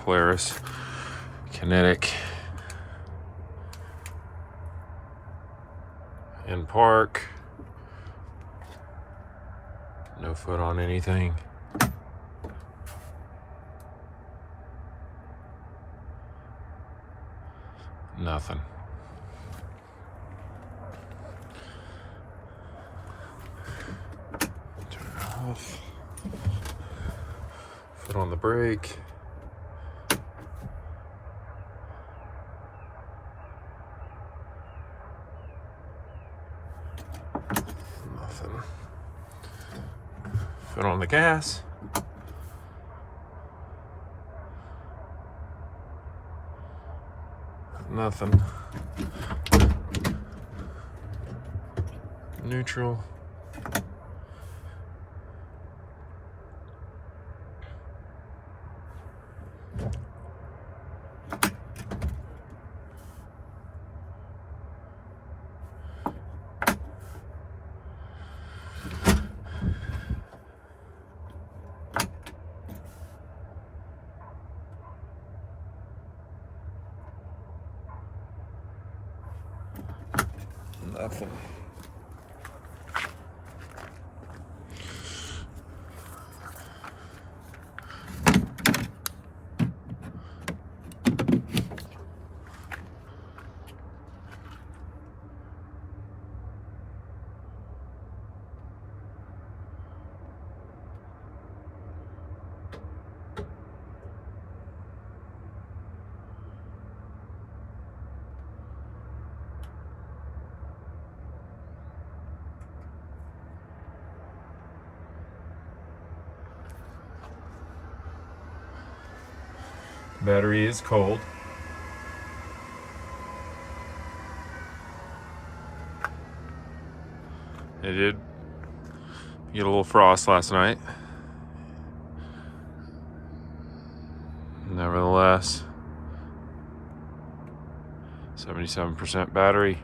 Polaris Kinetic in park. No foot on anything. Nothing. Turn it off. Foot on the brake. Nothing. Foot on the gas. Nothing. Neutral. Nothing. Battery is cold. It did get a little frost last night. Nevertheless, 77% battery.